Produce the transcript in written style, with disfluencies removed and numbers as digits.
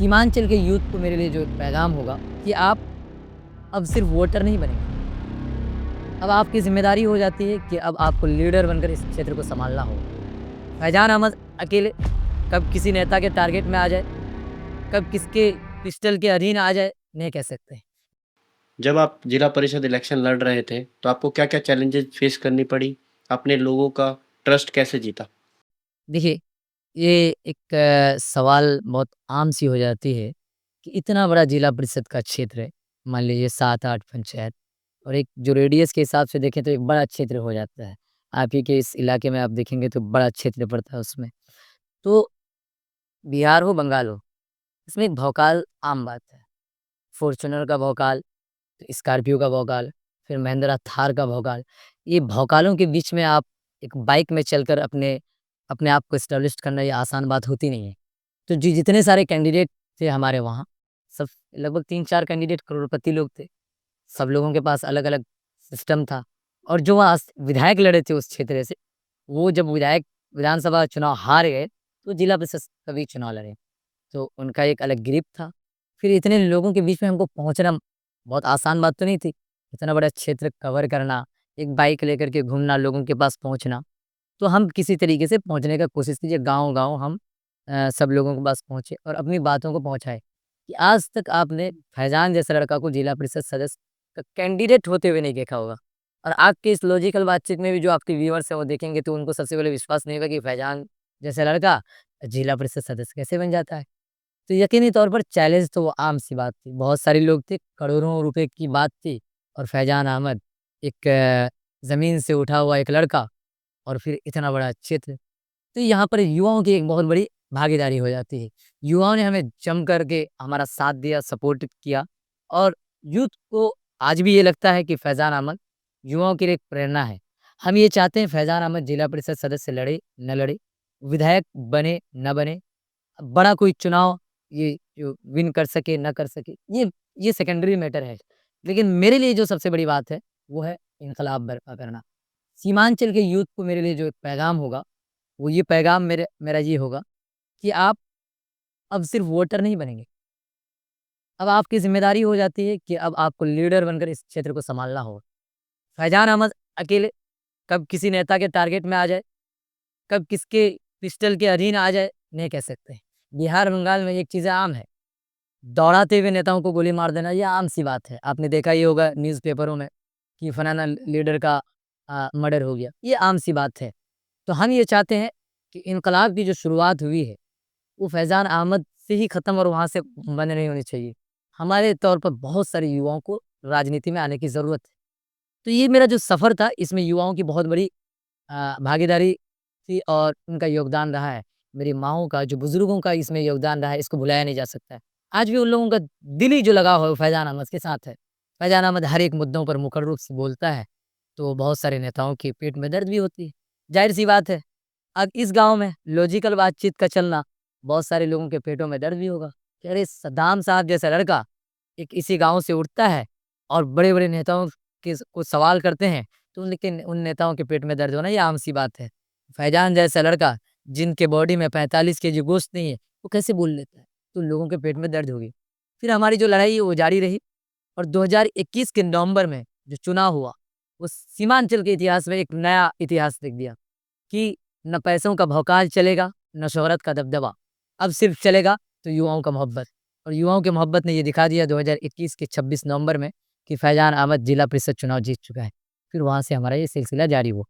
सीमांचल के यूथ को मेरे लिए जो पैगाम होगा कि आप अब सिर्फ वोटर नहीं बनेंगे। अब आपकी ज़िम्मेदारी हो जाती है कि अब आपको लीडर बनकर इस क्षेत्र को सँभालना होगा। फैज़ान अहमद अकेले कब किसी नेता के टारगेट में आ जाए, कब किसके पिस्टल के अधीन आ जाए, नहीं कह सकते। जब आप जिला परिषद इलेक्शन लड़ रहे थे, तो आपको क्या-क्या चैलेंजेस फेस करनी पड़ी? आपने लोगों का ट्रस्ट कैसे जीता? देखिए, ये एक सवाल बहुत आम सी हो जाती है कि इतना बड़ा जिला परिषद का क्षेत्र है, मान लीजिए 7-8 पंचायत और एक जो रेडियस के हिसाब से देखें तो एक बड़ा क्षेत्र हो जाता है। आप ही के इस इलाके में आप देखेंगे तो बड़ा क्षेत्र पड़ता है उसमें। तो बिहार हो, बंगाल हो, इसमें एक भौकाल आम बात है। फॉर्च्यूनर का भौकाल, स्कॉर्पियो का भौकाल, फिर महिंद्रा थार का भौकाल। ये भौकालों के बीच में आप एक बाइक में चलकर अपने अपने आप को एस्टेब्लिश करना ये आसान बात होती नहीं है। तो जी जितने सारे कैंडिडेट थे हमारे वहाँ, सब लगभग 3-4 कैंडिडेट करोड़पति लोग थे। सब लोगों के पास अलग-अलग सिस्टम था और जो वहाँ विधायक लड़े थे उस क्षेत्र से, वो जब विधायक विधानसभा चुनाव हार गए, तो जिला परिषद का भी चुनाव लड़े। तो उनका एक अलग ग्रिप था। फिर इतने लोगों के बीच में हमको पहुँचना बहुत आसान बात तो नहीं थी। इतना बड़ा क्षेत्र कवर करना, एक बाइक लेकर के घूमना, लोगों के पास पहुँचना। तो हम किसी तरीके से पहुँचने का कोशिश कीजिए गाँव-गाँव हम सब लोगों के पास पहुँचे और अपनी बातों को पहुँचाए कि आज तक आपने फैज़ान जैसा लड़का को जिला परिषद सदस्य का कैंडिडेट होते हुए नहीं देखा होगा। और आपकी इस लॉजिकल बातचीत में भी जो आपके व्यूअर्स हैं वो देखेंगे तो उनको सबसे पहले विश्वास नहीं होगा कि फैज़ान जैसा लड़का जिला परिषद सदस्य कैसे बन जाता है। तो यकीनी तौर पर चैलेंज तो वो आम-सी बात थी। बहुत सारे लोग थे, करोड़ों रुपए की बात थी और फैज़ान अहमद एक ज़मीन से उठा हुआ एक लड़का और फिर इतना बड़ा क्षेत्र। तो यहाँ पर युवाओं की एक बहुत बड़ी भागीदारी हो जाती है। युवाओं ने हमें जम कर के हमारा साथ दिया, सपोर्ट किया और यूथ को आज भी ये लगता है कि फैज़ान अहमद युवाओं के लिए एक प्रेरणा है। हम ये चाहते हैं फैज़ान अहमद जिला परिषद सदस्य लड़े, न लड़े, विधायक बने, न बने, बड़ा कोई चुनाव ये जो विन कर सके, ना कर सके, ये सेकेंडरी मैटर है। लेकिन मेरे लिए जो सबसे बड़ी बात है, वो है इन्कलाब बर्पा करना। सीमांचल के यूथ को मेरे लिए जो एक पैगाम होगा, वो ये पैगाम मेरा ये होगा कि आप अब सिर्फ़ वोटर नहीं बनेंगे। अब आपकी ज़िम्मेदारी हो जाती है कि अब आपको लीडर बनकर इस क्षेत्र को सँभालना होगा। फैज़ान अहमद अकेले कब किसी नेता के टारगेट में आ जाए, कब किसके पिस्टल के अधीन आ जाए, नहीं कह सकते। बिहार, बंगाल में एक चीज़ें आम है। दौड़ाते हुए नेताओं को गोली मार देना ये आम-सी बात है। आपने देखा ही होगा न्यूज़पेपरों में कि फलाना लीडर का मर्डर हो गया, ये आम-सी बात है। तो हम ये चाहते हैं कि इन्कलाब की जो शुरुआत हुई है, वो फैज़ान अहमद से ही ख़त्म और वहाँ से बंद नहीं होनी चाहिए। हमारे तौर पर बहुत सारे युवाओं को राजनीति में आने की ज़रूरत है। तो ये मेरा जो सफ़र था, इसमें युवाओं की बहुत बड़ी भागीदारी थी और उनका योगदान रहा है। मेरी माँओं का, जो बुज़ुर्गों का इसमें योगदान रहा है, इसको भुलाया नहीं जा सकता है। आज भी उन लोगों का दिली जो लगाव है, वो फैज़ान अहमद के साथ है। फैज़ान अहमद हर एक मुद्दों पर मुखर रूप से बोलता है, तो बहुत सारे नेताओं के पेट में दर्द भी होती है। ज़ाहिर-सी बात है, अब इस गाँव में लॉजिकल बातचीत का चलना, बहुत सारे लोगों के पेटों में दर्द भी होगा कि अरे! सद्दाम साहब जैसा लड़का एक इसी गाँव से उठता है और बड़े-बड़े नेताओं के को सवाल करते हैं, तो लेकिन उन नेताओं के पेट में दर्द होना ये आम-सी बात है। फैज़ान जैसा लड़का जिनके बॉडी में 45 केजी गोश्त नहीं है, वो कैसे बोल लेता है? तो लोगों के पेट में दर्द होगी। फिर हमारी जो लड़ाई है वो जारी रही और 2021 के नवंबर में जो चुनाव हुआ, वो सीमांचल के इतिहास में एक नया इतिहास लिख दिया कि न पैसों का भौकाल चलेगा, न शोहरत का दबदबा। अब सिर्फ चलेगा तो युवाओं का मोहब्बत और युवाओं की मोहब्बत ने ये दिखा दिया 2021 के 26 नवंबर में कि फैज़ान अहमद जिला परिषद चुनाव जीत चुका है। फिर वहाँ से हमारा ये सिलसिला जारी हुआ।